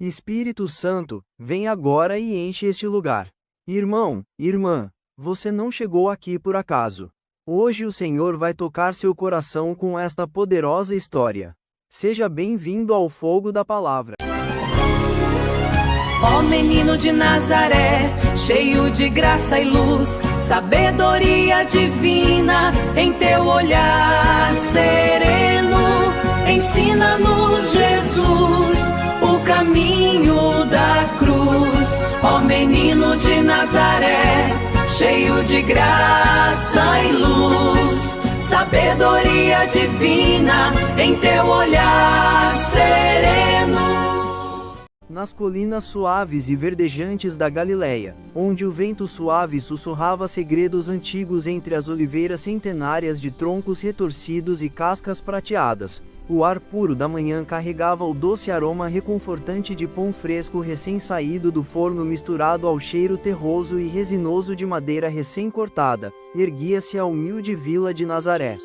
Espírito Santo, vem agora e enche este lugar. Irmão, irmã, você não chegou aqui por acaso. Hoje o Senhor vai tocar seu coração com esta poderosa história. Seja bem-vindo ao fogo da palavra. Ó menino de Nazaré, cheio de graça e luz, sabedoria divina em teu olhar sereno. Ensina-nos, Jesus, o caminho da cruz. Ó menino de Nazaré, cheio de graça e luz, sabedoria divina em teu olhar sereno. Nas colinas suaves e verdejantes da Galileia, onde o vento suave sussurrava segredos antigos entre as oliveiras centenárias de troncos retorcidos e cascas prateadas, o ar puro da manhã carregava o doce aroma reconfortante de pão fresco recém-saído do forno misturado ao cheiro terroso e resinoso de madeira recém-cortada. Erguia-se a humilde vila de Nazaré.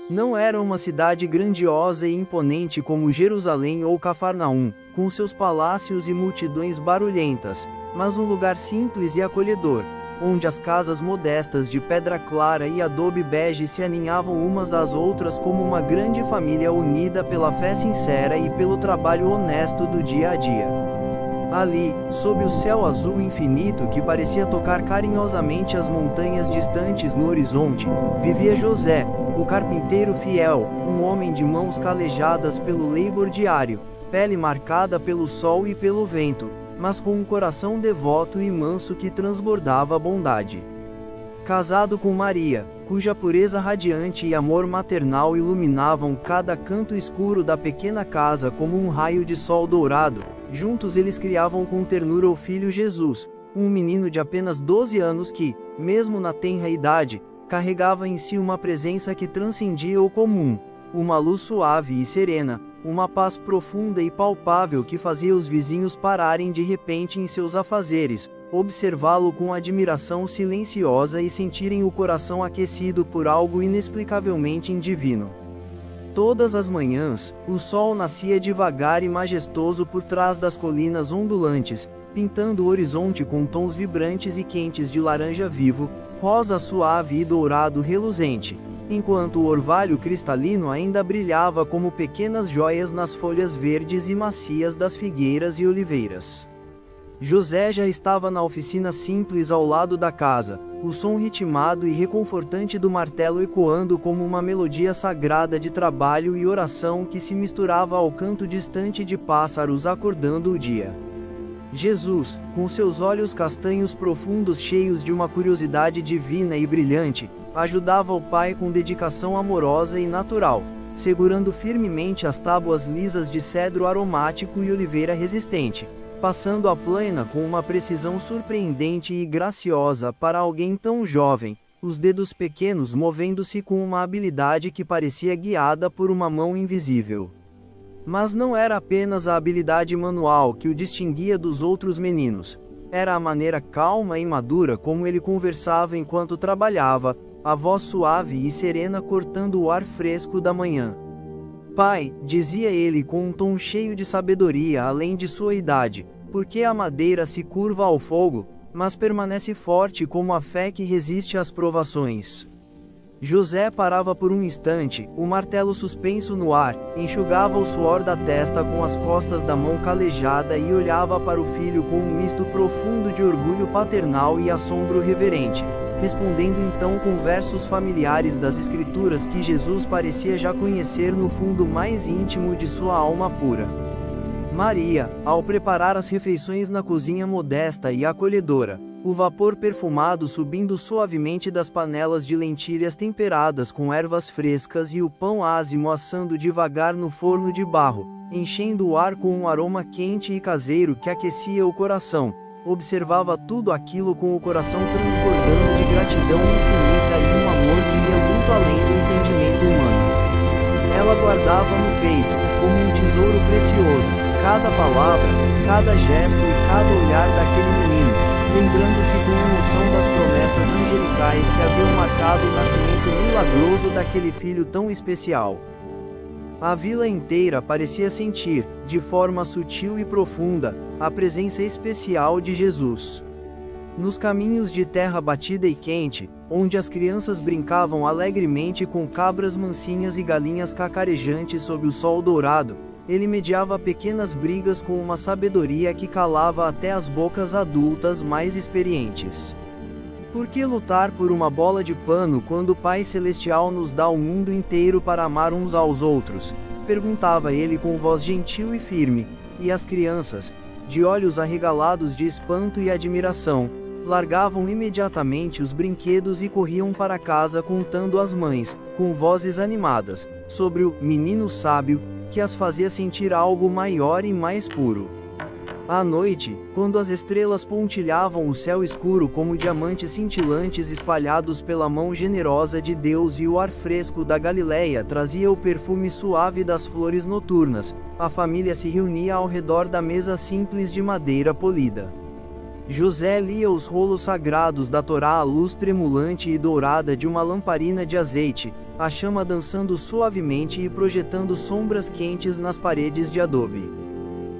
Não era uma cidade grandiosa e imponente como Jerusalém ou Cafarnaum, com seus palácios e multidões barulhentas, mas um lugar simples e acolhedor, onde as casas modestas de pedra clara e adobe bege se aninhavam umas às outras como uma grande família unida pela fé sincera e pelo trabalho honesto do dia a dia. Ali, sob o céu azul infinito que parecia tocar carinhosamente as montanhas distantes no horizonte, vivia José, o carpinteiro fiel, um homem de mãos calejadas pelo labor diário, pele marcada pelo sol e pelo vento, mas com um coração devoto e manso que transbordava bondade. Casado com Maria, cuja pureza radiante e amor maternal iluminavam cada canto escuro da pequena casa como um raio de sol dourado, juntos eles criavam com ternura o filho Jesus, um menino de apenas 12 anos que, mesmo na tenra idade, carregava em si uma presença que transcendia o comum, uma luz suave e serena, uma paz profunda e palpável que fazia os vizinhos pararem de repente em seus afazeres, observá-lo com admiração silenciosa e sentirem o coração aquecido por algo inexplicavelmente divino. Todas as manhãs, o sol nascia devagar e majestoso por trás das colinas ondulantes, pintando o horizonte com tons vibrantes e quentes de laranja vivo, rosa suave e dourado reluzente, enquanto o orvalho cristalino ainda brilhava como pequenas joias nas folhas verdes e macias das figueiras e oliveiras. José já estava na oficina simples ao lado da casa, o som ritmado e reconfortante do martelo ecoando como uma melodia sagrada de trabalho e oração que se misturava ao canto distante de pássaros acordando o dia. Jesus, com seus olhos castanhos profundos cheios de uma curiosidade divina e brilhante, ajudava o pai com dedicação amorosa e natural, segurando firmemente as tábuas lisas de cedro aromático e oliveira resistente, passando a plana com uma precisão surpreendente e graciosa para alguém tão jovem, os dedos pequenos movendo-se com uma habilidade que parecia guiada por uma mão invisível. Mas não era apenas a habilidade manual que o distinguia dos outros meninos. Era a maneira calma e madura como ele conversava enquanto trabalhava, a voz suave e serena cortando o ar fresco da manhã. Pai, dizia ele com um tom cheio de sabedoria além de sua idade, porque a madeira se curva ao fogo, mas permanece forte como a fé que resiste às provações. José parava por um instante, o martelo suspenso no ar, enxugava o suor da testa com as costas da mão calejada e olhava para o filho com um misto profundo de orgulho paternal e assombro reverente, respondendo então com versos familiares das Escrituras que Jesus parecia já conhecer no fundo mais íntimo de sua alma pura. Maria, ao preparar as refeições na cozinha modesta e acolhedora, o vapor perfumado subindo suavemente das panelas de lentilhas temperadas com ervas frescas e o pão ázimo assando devagar no forno de barro, enchendo o ar com um aroma quente e caseiro que aquecia o coração, observava tudo aquilo com o coração transbordando de gratidão infinita e um amor que ia muito além do entendimento humano. Ela guardava no peito, como um tesouro precioso, cada palavra, cada gesto e cada olhar daquele menino, lembrando-se com emoção das promessas angelicais que haviam marcado o nascimento milagroso daquele filho tão especial. A vila inteira parecia sentir, de forma sutil e profunda, a presença especial de Jesus. Nos caminhos de terra batida e quente, onde as crianças brincavam alegremente com cabras mansinhas e galinhas cacarejantes sob o sol dourado, ele mediava pequenas brigas com uma sabedoria que calava até as bocas adultas mais experientes. Por que lutar por uma bola de pano quando o Pai Celestial nos dá o mundo inteiro para amar uns aos outros? Perguntava ele com voz gentil e firme, e as crianças, de olhos arregalados de espanto e admiração, largavam imediatamente os brinquedos e corriam para casa contando às mães, com vozes animadas, sobre o menino sábio, que as fazia sentir algo maior e mais puro. À noite, quando as estrelas pontilhavam o céu escuro como diamantes cintilantes espalhados pela mão generosa de Deus e o ar fresco da Galileia trazia o perfume suave das flores noturnas, a família se reunia ao redor da mesa simples de madeira polida. José lia os rolos sagrados da Torá à luz tremulante e dourada de uma lamparina de azeite, a chama dançando suavemente e projetando sombras quentes nas paredes de adobe.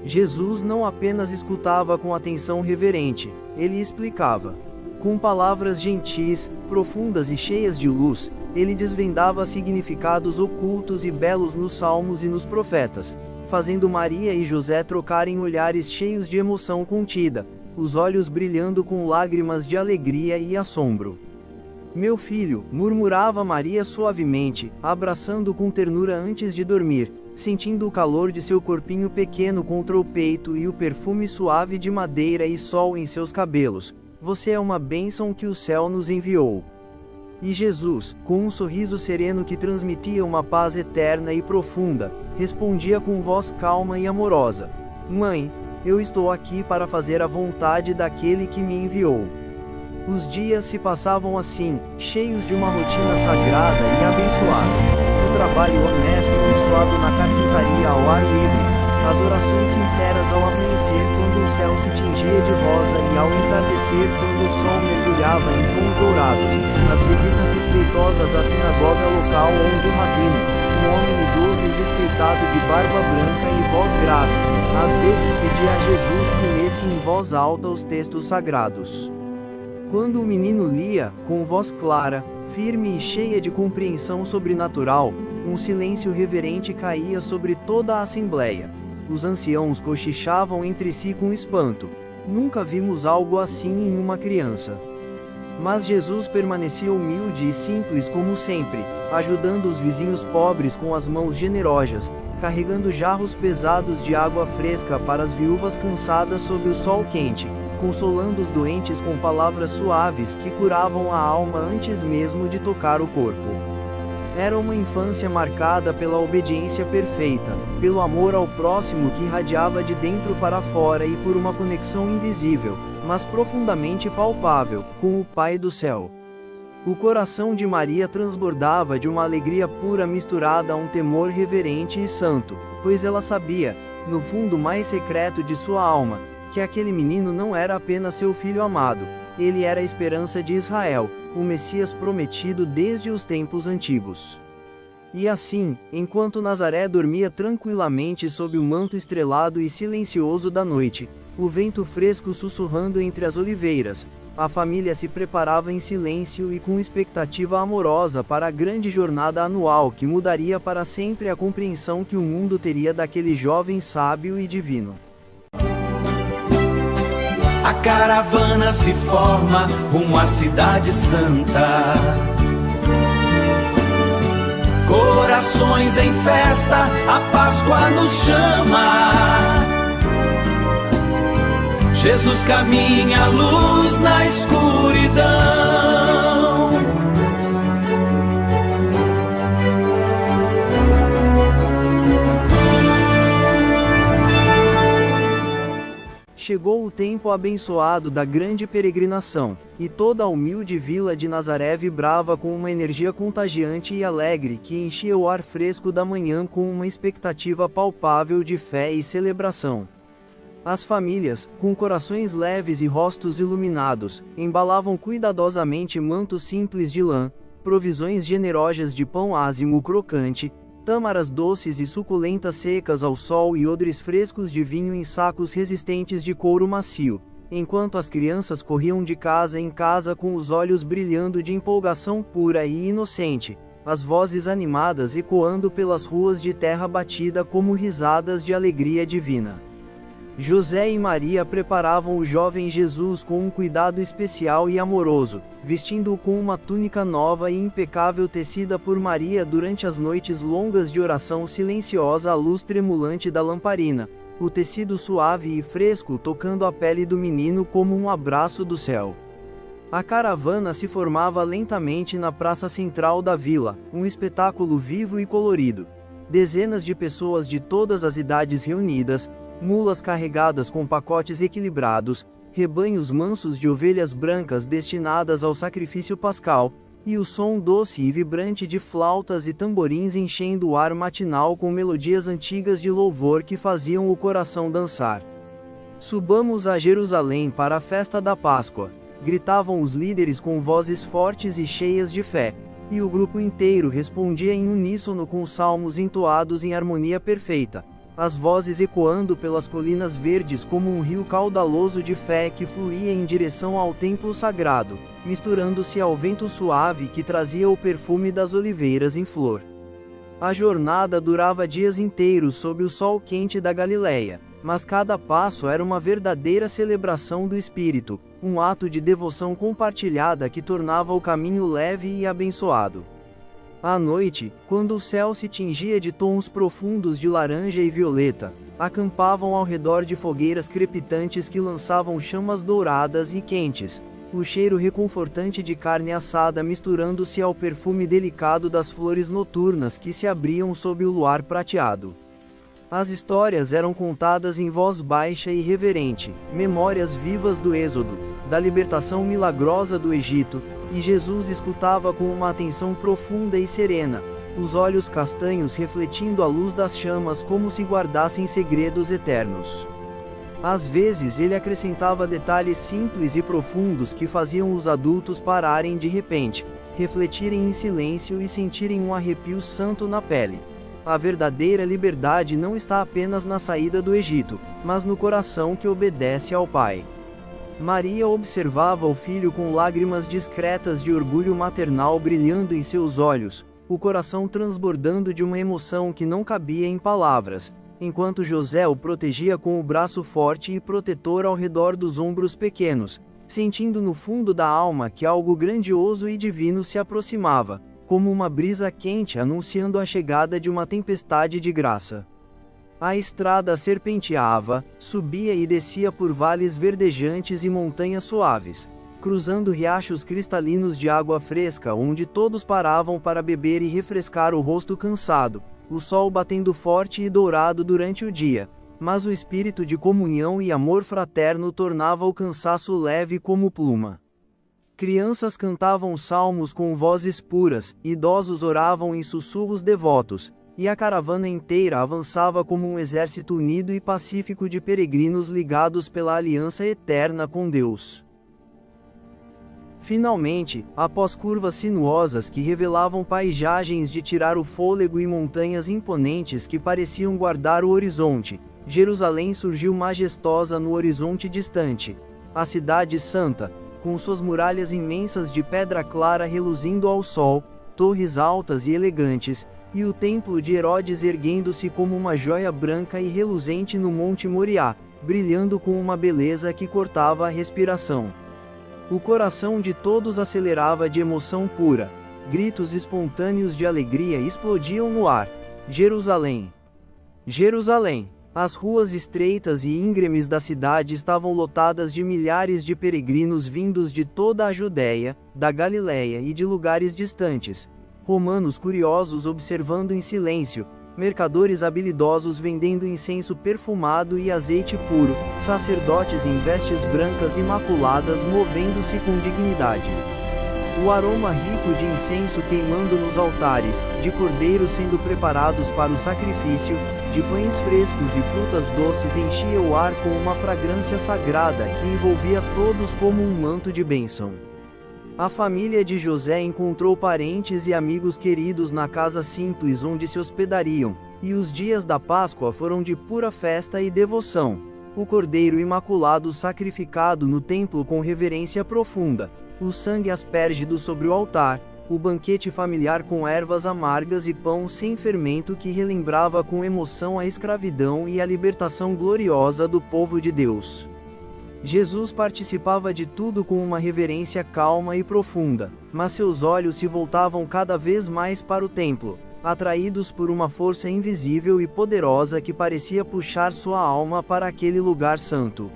Jesus não apenas escutava com atenção reverente, ele explicava. Com palavras gentis, profundas e cheias de luz, ele desvendava significados ocultos e belos nos salmos e nos profetas, fazendo Maria e José trocarem olhares cheios de emoção contida, os olhos brilhando com lágrimas de alegria e assombro. Meu filho, murmurava Maria suavemente, abraçando com ternura antes de dormir, sentindo o calor de seu corpinho pequeno contra o peito e o perfume suave de madeira e sol em seus cabelos. Você é uma bênção que o céu nos enviou. E Jesus, com um sorriso sereno que transmitia uma paz eterna e profunda, respondia com voz calma e amorosa: Mãe, eu estou aqui para fazer a vontade daquele que me enviou. Os dias se passavam assim, cheios de uma rotina sagrada e abençoada. O trabalho honesto e suado na carpintaria ao ar livre, as orações sinceras ao amanhecer quando o céu se tingia de rosa e ao entardecer quando o sol mergulhava em tons dourados, as visitas respeitosas à sinagoga local onde o rabino, um homem idoso e respeitado de barba branca e voz grave, às vezes pedia a Jesus que lesse em voz alta os textos sagrados. Quando o menino lia, com voz clara, firme e cheia de compreensão sobrenatural, um silêncio reverente caía sobre toda a assembleia. Os anciãos cochichavam entre si com espanto. Nunca vimos algo assim em uma criança. Mas Jesus permanecia humilde e simples como sempre, ajudando os vizinhos pobres com as mãos generosas, carregando jarros pesados de água fresca para as viúvas cansadas sob o sol quente, consolando os doentes com palavras suaves que curavam a alma antes mesmo de tocar o corpo. Era uma infância marcada pela obediência perfeita, pelo amor ao próximo que irradiava de dentro para fora e por uma conexão invisível, mas profundamente palpável, com o Pai do céu. O coração de Maria transbordava de uma alegria pura misturada a um temor reverente e santo, pois ela sabia, no fundo mais secreto de sua alma, que aquele menino não era apenas seu filho amado, ele era a esperança de Israel, o Messias prometido desde os tempos antigos. E assim, enquanto Nazaré dormia tranquilamente sob o manto estrelado e silencioso da noite, o vento fresco sussurrando entre as oliveiras, a família se preparava em silêncio e com expectativa amorosa para a grande jornada anual que mudaria para sempre a compreensão que o mundo teria daquele jovem sábio e divino. A caravana se forma rumo à cidade santa. Corações em festa, a Páscoa nos chama. Jesus caminha a luz na escuridão. Chegou o tempo abençoado da grande peregrinação, e toda a humilde vila de Nazaré vibrava com uma energia contagiante e alegre que enchia o ar fresco da manhã com uma expectativa palpável de fé e celebração. As famílias, com corações leves e rostos iluminados, embalavam cuidadosamente mantos simples de lã, provisões generosas de pão ázimo crocante, tâmaras doces e suculentas secas ao sol e odres frescos de vinho em sacos resistentes de couro macio, enquanto as crianças corriam de casa em casa com os olhos brilhando de empolgação pura e inocente, as vozes animadas ecoando pelas ruas de terra batida como risadas de alegria divina. José e Maria preparavam o jovem Jesus com um cuidado especial e amoroso, vestindo-o com uma túnica nova e impecável tecida por Maria durante as noites longas de oração silenciosa à luz tremulante da lamparina, o tecido suave e fresco tocando a pele do menino como um abraço do céu. A caravana se formava lentamente na praça central da vila, um espetáculo vivo e colorido. Dezenas de pessoas de todas as idades reunidas, mulas carregadas com pacotes equilibrados, rebanhos mansos de ovelhas brancas destinadas ao sacrifício pascal, e o som doce e vibrante de flautas e tamborins enchendo o ar matinal com melodias antigas de louvor que faziam o coração dançar. Subamos a Jerusalém para a festa da Páscoa, gritavam os líderes com vozes fortes e cheias de fé, e o grupo inteiro respondia em uníssono com salmos entoados em harmonia perfeita, as vozes ecoando pelas colinas verdes como um rio caudaloso de fé que fluía em direção ao templo sagrado, misturando-se ao vento suave que trazia o perfume das oliveiras em flor. A jornada durava dias inteiros sob o sol quente da Galileia, mas cada passo era uma verdadeira celebração do Espírito, um ato de devoção compartilhada que tornava o caminho leve e abençoado. À noite, quando o céu se tingia de tons profundos de laranja e violeta, acampavam ao redor de fogueiras crepitantes que lançavam chamas douradas e quentes, o cheiro reconfortante de carne assada misturando-se ao perfume delicado das flores noturnas que se abriam sob o luar prateado. As histórias eram contadas em voz baixa e reverente, memórias vivas do Êxodo, da libertação milagrosa do Egito, e Jesus escutava com uma atenção profunda e serena, os olhos castanhos refletindo a luz das chamas como se guardassem segredos eternos. Às vezes ele acrescentava detalhes simples e profundos que faziam os adultos pararem de repente, refletirem em silêncio e sentirem um arrepio santo na pele. A verdadeira liberdade não está apenas na saída do Egito, mas no coração que obedece ao Pai. Maria observava o filho com lágrimas discretas de orgulho maternal brilhando em seus olhos, o coração transbordando de uma emoção que não cabia em palavras, enquanto José o protegia com o braço forte e protetor ao redor dos ombros pequenos, sentindo no fundo da alma que algo grandioso e divino se aproximava, como uma brisa quente anunciando a chegada de uma tempestade de graça. A estrada serpenteava, subia e descia por vales verdejantes e montanhas suaves, cruzando riachos cristalinos de água fresca onde todos paravam para beber e refrescar o rosto cansado, o sol batendo forte e dourado durante o dia, mas o espírito de comunhão e amor fraterno tornava o cansaço leve como pluma. Crianças cantavam salmos com vozes puras, idosos oravam em sussurros devotos, e a caravana inteira avançava como um exército unido e pacífico de peregrinos ligados pela aliança eterna com Deus. Finalmente, após curvas sinuosas que revelavam paisagens de tirar o fôlego e montanhas imponentes que pareciam guardar o horizonte, Jerusalém surgiu majestosa no horizonte distante. A cidade santa, com suas muralhas imensas de pedra clara reluzindo ao sol, torres altas e elegantes, e o templo de Herodes erguendo-se como uma joia branca e reluzente no Monte Moriá, brilhando com uma beleza que cortava a respiração. O coração de todos acelerava de emoção pura, gritos espontâneos de alegria explodiam no ar. Jerusalém! Jerusalém! As ruas estreitas e íngremes da cidade estavam lotadas de milhares de peregrinos vindos de toda a Judéia, da Galiléia e de lugares distantes. Romanos curiosos observando em silêncio, mercadores habilidosos vendendo incenso perfumado e azeite puro, sacerdotes em vestes brancas imaculadas movendo-se com dignidade. O aroma rico de incenso queimando nos altares, de cordeiros sendo preparados para o sacrifício, de pães frescos e frutas doces enchia o ar com uma fragrância sagrada que envolvia todos como um manto de bênção. A família de José encontrou parentes e amigos queridos na casa simples onde se hospedariam, e os dias da Páscoa foram de pura festa e devoção. O Cordeiro Imaculado sacrificado no templo com reverência profunda, o sangue aspergido sobre o altar, o banquete familiar com ervas amargas e pão sem fermento que relembrava com emoção a escravidão e a libertação gloriosa do povo de Deus. Jesus participava de tudo com uma reverência calma e profunda, mas seus olhos se voltavam cada vez mais para o templo, atraídos por uma força invisível e poderosa que parecia puxar sua alma para aquele lugar santo.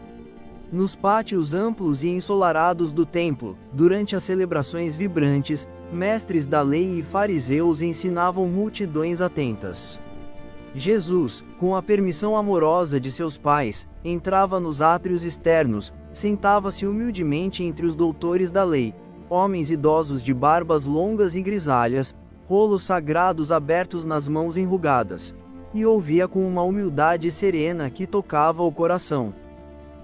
Nos pátios amplos e ensolarados do templo, durante as celebrações vibrantes, mestres da lei e fariseus ensinavam multidões atentas. Jesus, com a permissão amorosa de seus pais, entrava nos átrios externos, sentava-se humildemente entre os doutores da lei, homens idosos de barbas longas e grisalhas, rolos sagrados abertos nas mãos enrugadas, e ouvia com uma humildade serena que tocava o coração.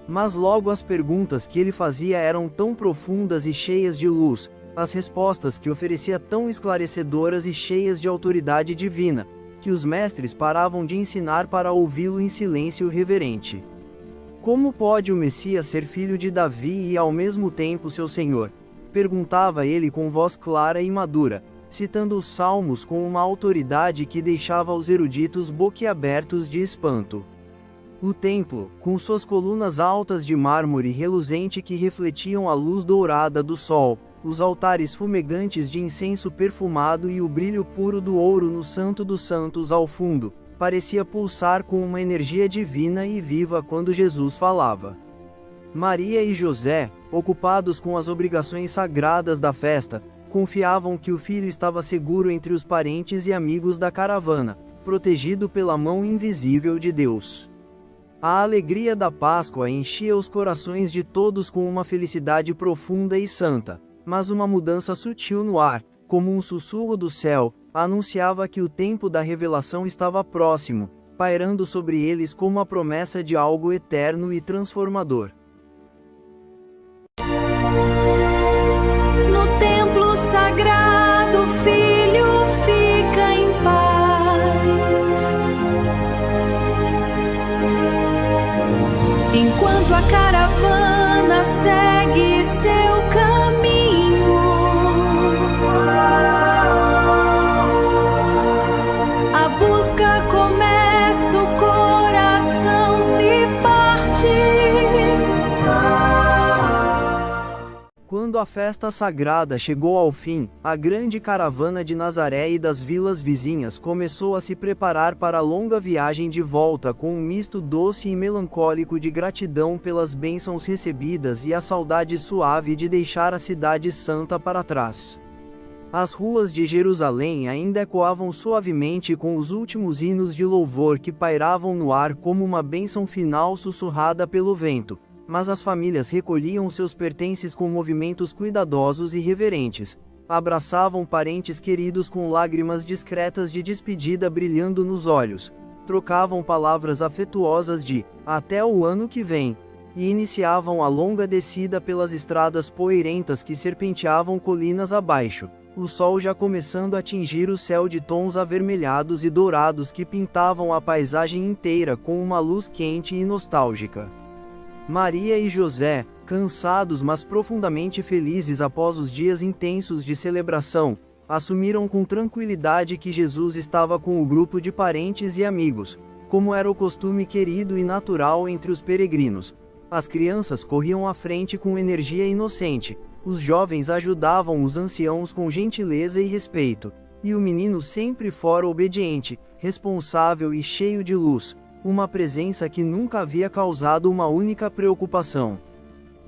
Mas logo as perguntas que ele fazia eram tão profundas e cheias de luz, as respostas que oferecia tão esclarecedoras e cheias de autoridade divina, que os mestres paravam de ensinar para ouvi-lo em silêncio reverente. Como pode o Messias ser filho de Davi e ao mesmo tempo seu Senhor? Perguntava ele com voz clara e madura, citando os salmos com uma autoridade que deixava os eruditos boquiabertos de espanto. O templo, com suas colunas altas de mármore reluzente que refletiam a luz dourada do sol, os altares fumegantes de incenso perfumado e o brilho puro do ouro no Santo dos Santos ao fundo, parecia pulsar com uma energia divina e viva quando Jesus falava. Maria e José, ocupados com as obrigações sagradas da festa, confiavam que o filho estava seguro entre os parentes e amigos da caravana, protegido pela mão invisível de Deus. A alegria da Páscoa enchia os corações de todos com uma felicidade profunda e santa, mas uma mudança sutil no ar, como um sussurro do céu, anunciava que o tempo da revelação estava próximo, pairando sobre eles como a promessa de algo eterno e transformador. No templo sagrado, o filho fica em paz. Enquanto a caravana segue seu caminho, a busca começa, o coração se parte. Quando a festa sagrada chegou ao fim, a grande caravana de Nazaré e das vilas vizinhas começou a se preparar para a longa viagem de volta com um misto doce e melancólico de gratidão pelas bênçãos recebidas e a saudade suave de deixar a cidade santa para trás. As ruas de Jerusalém ainda ecoavam suavemente com os últimos hinos de louvor que pairavam no ar como uma bênção final sussurrada pelo vento. Mas as famílias recolhiam seus pertences com movimentos cuidadosos e reverentes, abraçavam parentes queridos com lágrimas discretas de despedida brilhando nos olhos, trocavam palavras afetuosas de "até o ano que vem", e iniciavam a longa descida pelas estradas poeirentas que serpenteavam colinas abaixo, o sol já começando a tingir o céu de tons avermelhados e dourados que pintavam a paisagem inteira com uma luz quente e nostálgica. Maria e José, cansados mas profundamente felizes após os dias intensos de celebração, assumiram com tranquilidade que Jesus estava com o grupo de parentes e amigos, como era o costume querido e natural entre os peregrinos. As crianças corriam à frente com energia inocente, os jovens ajudavam os anciãos com gentileza e respeito, e o menino sempre fora obediente, responsável e cheio de luz. Uma presença que nunca havia causado uma única preocupação.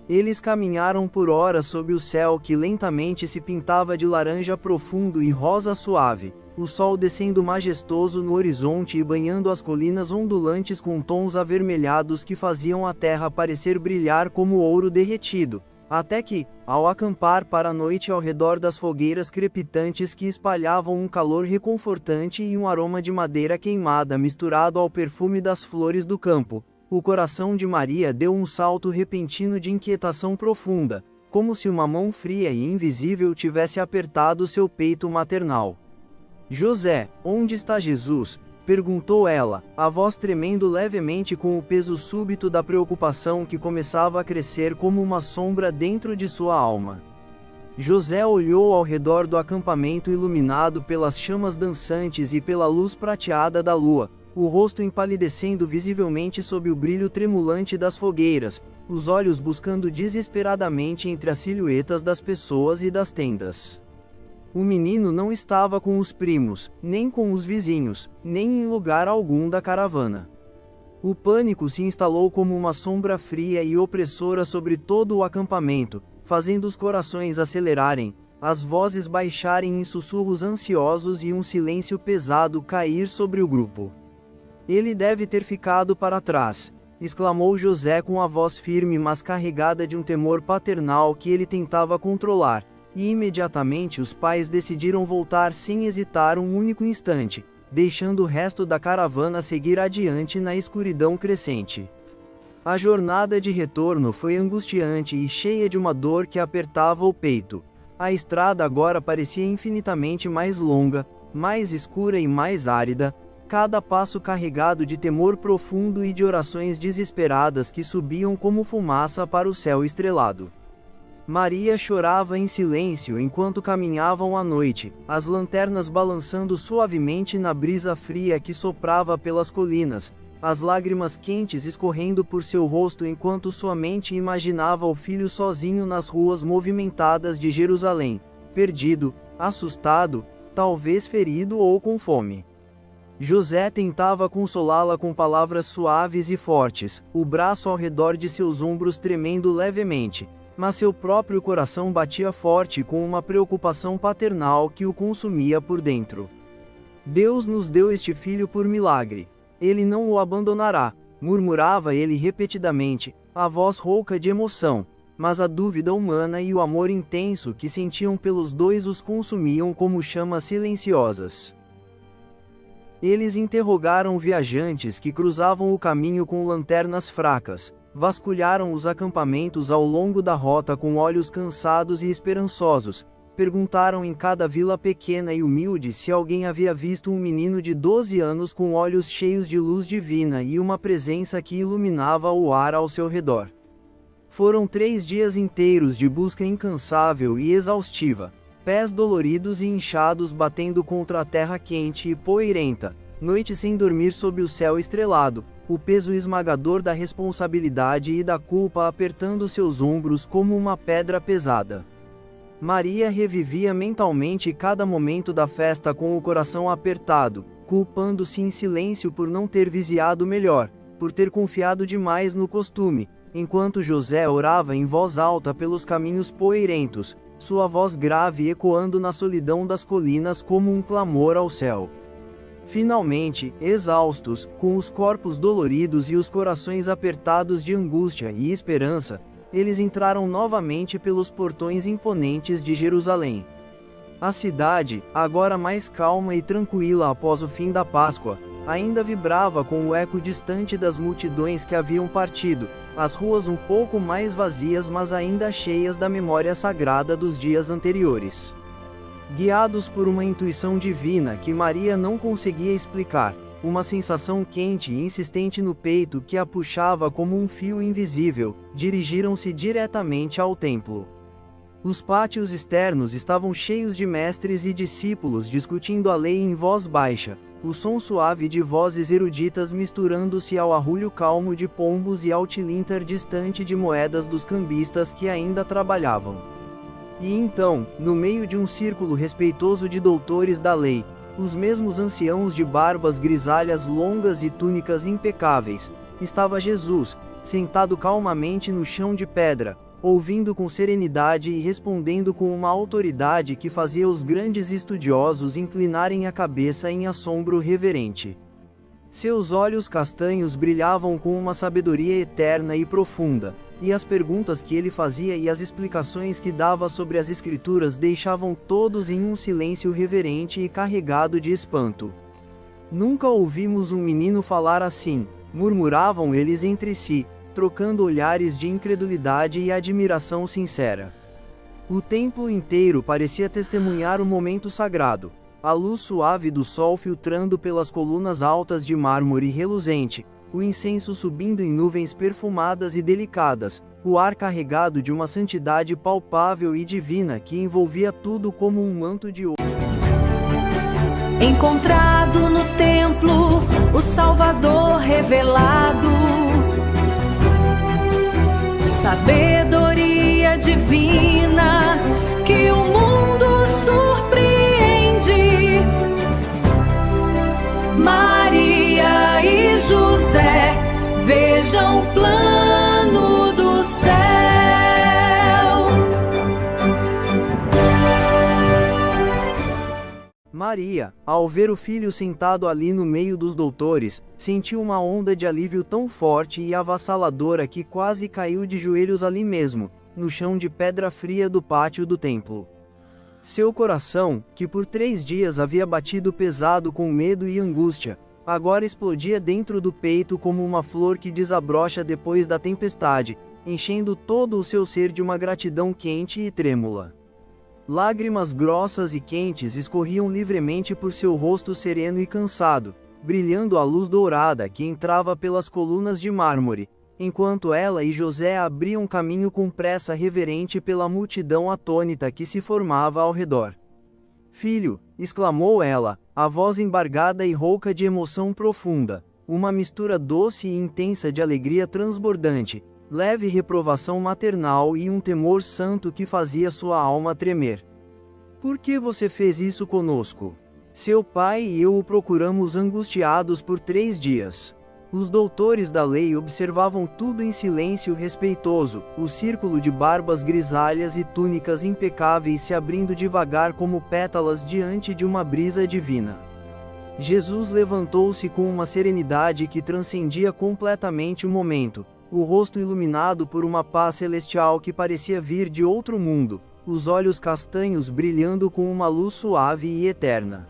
Eles caminharam por horas sob o céu que lentamente se pintava de laranja profundo e rosa suave, o sol descendo majestoso no horizonte e banhando as colinas ondulantes com tons avermelhados que faziam a terra parecer brilhar como ouro derretido. Até que, ao acampar para a noite ao redor das fogueiras crepitantes que espalhavam um calor reconfortante e um aroma de madeira queimada misturado ao perfume das flores do campo, o coração de Maria deu um salto repentino de inquietação profunda, como se uma mão fria e invisível tivesse apertado seu peito maternal. José, onde está Jesus? Perguntou ela, a voz tremendo levemente com o peso súbito da preocupação que começava a crescer como uma sombra dentro de sua alma. José olhou ao redor do acampamento iluminado pelas chamas dançantes e pela luz prateada da lua, o rosto empalidecendo visivelmente sob o brilho tremulante das fogueiras, os olhos buscando desesperadamente entre as silhuetas das pessoas e das tendas. O menino não estava com os primos, nem com os vizinhos, nem em lugar algum da caravana. O pânico se instalou como uma sombra fria e opressora sobre todo o acampamento, fazendo os corações acelerarem, as vozes baixarem em sussurros ansiosos e um silêncio pesado cair sobre o grupo. Ele deve ter ficado para trás, exclamou José com a voz firme mas carregada de um temor paternal que ele tentava controlar. E imediatamente os pais decidiram voltar sem hesitar um único instante, deixando o resto da caravana seguir adiante na escuridão crescente. A jornada de retorno foi angustiante e cheia de uma dor que apertava o peito. A estrada agora parecia infinitamente mais longa, mais escura e mais árida, cada passo carregado de temor profundo e de orações desesperadas que subiam como fumaça para o céu estrelado. Maria chorava em silêncio enquanto caminhavam à noite, as lanternas balançando suavemente na brisa fria que soprava pelas colinas, as lágrimas quentes escorrendo por seu rosto enquanto sua mente imaginava o filho sozinho nas ruas movimentadas de Jerusalém, perdido, assustado, talvez ferido ou com fome. José tentava consolá-la com palavras suaves e fortes, o braço ao redor de seus ombros tremendo levemente, mas seu próprio coração batia forte com uma preocupação paternal que o consumia por dentro. Deus nos deu este filho por milagre. Ele não o abandonará, murmurava ele repetidamente, a voz rouca de emoção, mas a dúvida humana e o amor intenso que sentiam pelos dois os consumiam como chamas silenciosas. Eles interrogaram viajantes que cruzavam o caminho com lanternas fracas, vasculharam os acampamentos ao longo da rota com olhos cansados e esperançosos, perguntaram em cada vila pequena e humilde se alguém havia visto um menino de 12 anos com olhos cheios de luz divina e uma presença que iluminava o ar ao seu redor. Foram 3 dias inteiros de busca incansável e exaustiva, pés doloridos e inchados batendo contra a terra quente e poeirenta, noite sem dormir sob o céu estrelado, o peso esmagador da responsabilidade e da culpa apertando seus ombros como uma pedra pesada. Maria revivia mentalmente cada momento da festa com o coração apertado, culpando-se em silêncio por não ter vigiado melhor, por ter confiado demais no costume, enquanto José orava em voz alta pelos caminhos poeirentos, sua voz grave ecoando na solidão das colinas como um clamor ao céu. Finalmente, exaustos, com os corpos doloridos e os corações apertados de angústia e esperança, eles entraram novamente pelos portões imponentes de Jerusalém. A cidade, agora mais calma e tranquila após o fim da Páscoa, ainda vibrava com o eco distante das multidões que haviam partido, as ruas um pouco mais vazias mas ainda cheias da memória sagrada dos dias anteriores. Guiados por uma intuição divina que Maria não conseguia explicar, uma sensação quente e insistente no peito que a puxava como um fio invisível, dirigiram-se diretamente ao templo. Os pátios externos estavam cheios de mestres e discípulos discutindo a lei em voz baixa, o som suave de vozes eruditas misturando-se ao arrulho calmo de pombos e ao tilintar distante de moedas dos cambistas que ainda trabalhavam. E então, no meio de um círculo respeitoso de doutores da lei, os mesmos anciãos de barbas grisalhas longas e túnicas impecáveis, estava Jesus, sentado calmamente no chão de pedra, ouvindo com serenidade e respondendo com uma autoridade que fazia os grandes estudiosos inclinarem a cabeça em assombro reverente. Seus olhos castanhos brilhavam com uma sabedoria eterna e profunda, e as perguntas que ele fazia e as explicações que dava sobre as Escrituras deixavam todos em um silêncio reverente e carregado de espanto. Nunca ouvimos um menino falar assim, murmuravam eles entre si, trocando olhares de incredulidade e admiração sincera. O templo inteiro parecia testemunhar o momento sagrado. A luz suave do sol filtrando pelas colunas altas de mármore reluzente, o incenso subindo em nuvens perfumadas e delicadas, o ar carregado de uma santidade palpável e divina que envolvia tudo como um manto de ouro. Encontrado no templo, o Salvador revelado, sabedoria divina que o mundo surpreende. Maria e José, vejam o plano do céu. Maria, ao ver o filho sentado ali no meio dos doutores, sentiu uma onda de alívio tão forte e avassaladora que quase caiu de joelhos ali mesmo, no chão de pedra fria do pátio do templo. Seu coração, que por 3 dias havia batido pesado com medo e angústia, agora explodia dentro do peito como uma flor que desabrocha depois da tempestade, enchendo todo o seu ser de uma gratidão quente e trêmula. Lágrimas grossas e quentes escorriam livremente por seu rosto sereno e cansado, brilhando a luz dourada que entrava pelas colunas de mármore, enquanto ela e José abriam caminho com pressa reverente pela multidão atônita que se formava ao redor. "Filho", exclamou ela, a voz embargada e rouca de emoção profunda, uma mistura doce e intensa de alegria transbordante, leve reprovação maternal e um temor santo que fazia sua alma tremer. "Por que você fez isso conosco? Seu pai e eu o procuramos angustiados por 3 dias. Os doutores da lei observavam tudo em silêncio respeitoso, o círculo de barbas grisalhas e túnicas impecáveis se abrindo devagar como pétalas diante de uma brisa divina." Jesus levantou-se com uma serenidade que transcendia completamente o momento, o rosto iluminado por uma paz celestial que parecia vir de outro mundo, os olhos castanhos brilhando com uma luz suave e eterna.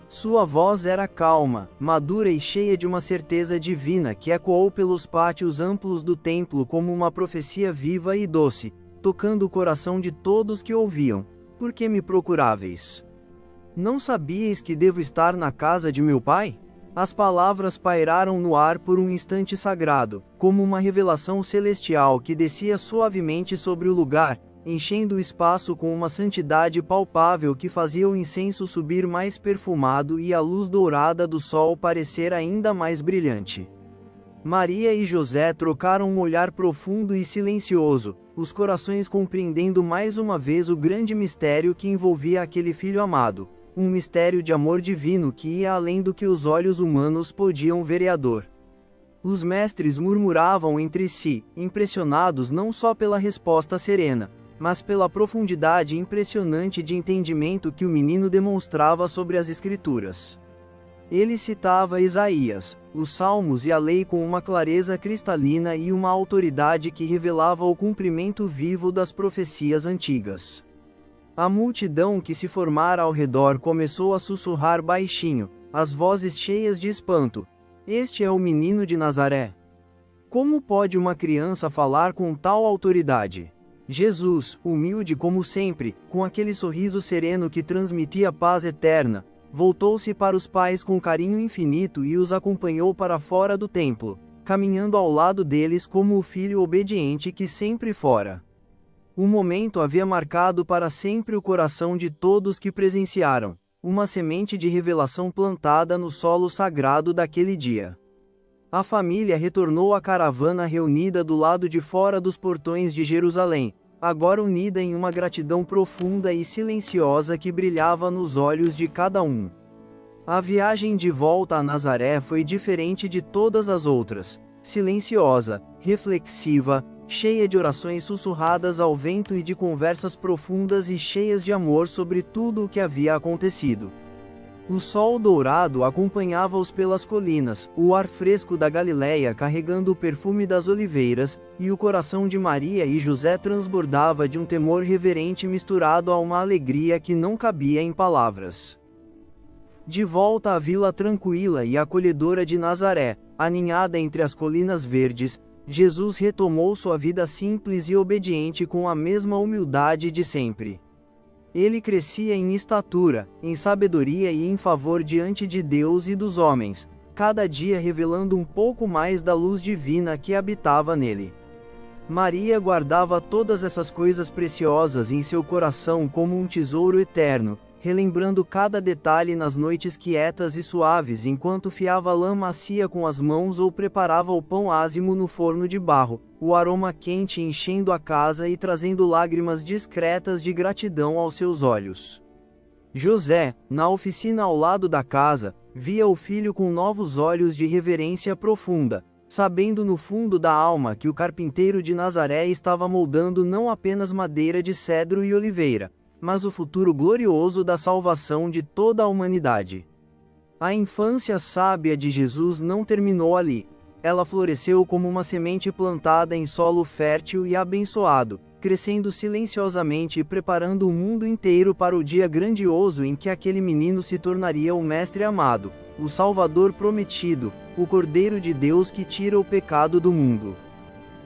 Sua voz era calma, madura e cheia de uma certeza divina que ecoou pelos pátios amplos do templo como uma profecia viva e doce, tocando o coração de todos que ouviam. "Por que me procuráveis? Não sabíeis que devo estar na casa de meu pai?" As palavras pairaram no ar por um instante sagrado, como uma revelação celestial que descia suavemente sobre o lugar, enchendo o espaço com uma santidade palpável que fazia o incenso subir mais perfumado e a luz dourada do sol parecer ainda mais brilhante. Maria e José trocaram um olhar profundo e silencioso, os corações compreendendo mais uma vez o grande mistério que envolvia aquele filho amado. Um mistério de amor divino que ia além do que os olhos humanos podiam ver e adorar. Os mestres murmuravam entre si, impressionados não só pela resposta serena, mas pela profundidade impressionante de entendimento que o menino demonstrava sobre as Escrituras. Ele citava Isaías, os Salmos e a lei com uma clareza cristalina e uma autoridade que revelava o cumprimento vivo das profecias antigas. A multidão que se formara ao redor começou a sussurrar baixinho, as vozes cheias de espanto: "Este é o menino de Nazaré? Como pode uma criança falar com tal autoridade?" Jesus, humilde como sempre, com aquele sorriso sereno que transmitia paz eterna, voltou-se para os pais com carinho infinito e os acompanhou para fora do templo, caminhando ao lado deles como o filho obediente que sempre fora. O momento havia marcado para sempre o coração de todos que presenciaram, uma semente de revelação plantada no solo sagrado daquele dia. A família retornou à caravana reunida do lado de fora dos portões de Jerusalém, agora unida em uma gratidão profunda e silenciosa que brilhava nos olhos de cada um. A viagem de volta a Nazaré foi diferente de todas as outras, silenciosa, reflexiva, cheia de orações sussurradas ao vento e de conversas profundas e cheias de amor sobre tudo o que havia acontecido. O sol dourado acompanhava-os pelas colinas, o ar fresco da Galileia carregando o perfume das oliveiras, e o coração de Maria e José transbordava de um temor reverente misturado a uma alegria que não cabia em palavras. De volta à vila tranquila e acolhedora de Nazaré, aninhada entre as colinas verdes, Jesus retomou sua vida simples e obediente com a mesma humildade de sempre. Ele crescia em estatura, em sabedoria e em favor diante de Deus e dos homens, cada dia revelando um pouco mais da luz divina que habitava nele. Maria guardava todas essas coisas preciosas em seu coração como um tesouro eterno, relembrando cada detalhe nas noites quietas e suaves enquanto fiava lã macia com as mãos ou preparava o pão ázimo no forno de barro, o aroma quente enchendo a casa e trazendo lágrimas discretas de gratidão aos seus olhos. José, na oficina ao lado da casa, via o filho com novos olhos de reverência profunda, sabendo no fundo da alma que o carpinteiro de Nazaré estava moldando não apenas madeira de cedro e oliveira, mas o futuro glorioso da salvação de toda a humanidade. A infância sábia de Jesus não terminou ali. Ela floresceu como uma semente plantada em solo fértil e abençoado, crescendo silenciosamente e preparando o mundo inteiro para o dia grandioso em que aquele menino se tornaria o Mestre amado, o Salvador prometido, o Cordeiro de Deus que tira o pecado do mundo.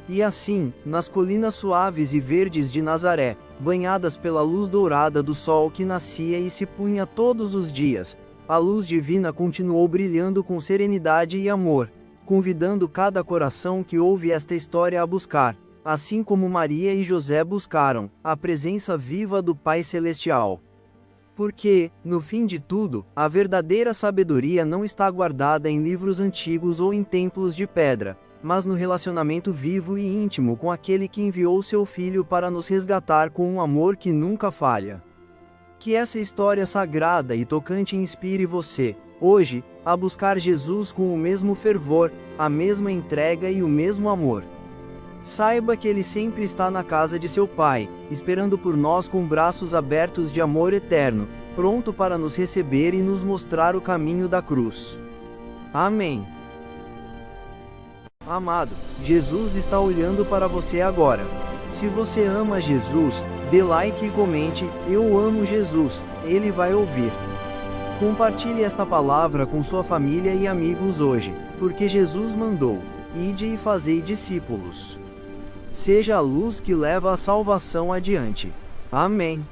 E assim, nas colinas suaves e verdes de Nazaré, banhadas pela luz dourada do sol que nascia e se punha todos os dias, a luz divina continuou brilhando com serenidade e amor, convidando cada coração que ouve esta história a buscar, assim como Maria e José buscaram, a presença viva do Pai Celestial. Porque, no fim de tudo, a verdadeira sabedoria não está guardada em livros antigos ou em templos de pedra, mas no relacionamento vivo e íntimo com aquele que enviou seu Filho para nos resgatar com um amor que nunca falha. Que essa história sagrada e tocante inspire você, hoje, a buscar Jesus com o mesmo fervor, a mesma entrega e o mesmo amor. Saiba que Ele sempre está na casa de seu Pai, esperando por nós com braços abertos de amor eterno, pronto para nos receber e nos mostrar o caminho da cruz. Amém. Amado, Jesus está olhando para você agora. Se você ama Jesus, dê like e comente, eu amo Jesus, ele vai ouvir. Compartilhe esta palavra com sua família e amigos hoje, porque Jesus mandou, ide e fazei discípulos. Seja a luz que leva a salvação adiante. Amém.